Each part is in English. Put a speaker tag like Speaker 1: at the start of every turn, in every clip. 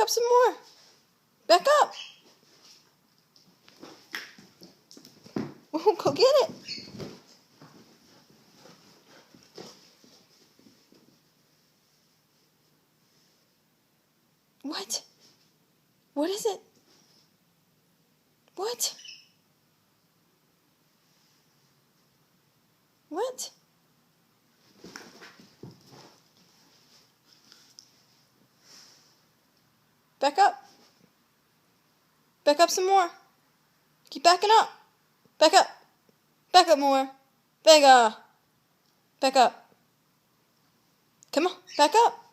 Speaker 1: up some more. Back up. Oh, go get it. What? What is it? What? What? Back up. Back up some more. Keep backing up. Back up. Back up more. Back up. Back up. Come on. Back up.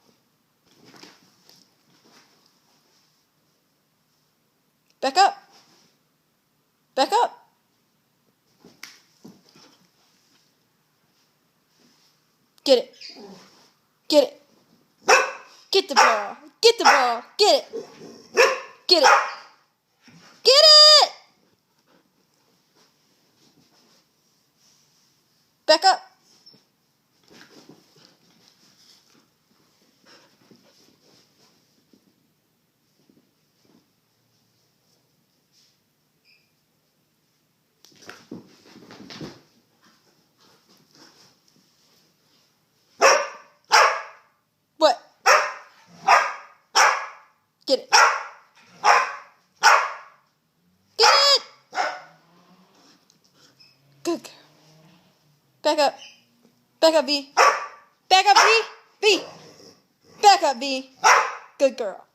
Speaker 1: Back up. Back up. Get it. Get it. Get the ball. Get the ball. Get it. Get it. Get it! Back up. What? Get it. Get it! Good girl. Back up. Back up, V. Back up, V. V. Back up, V. Good girl.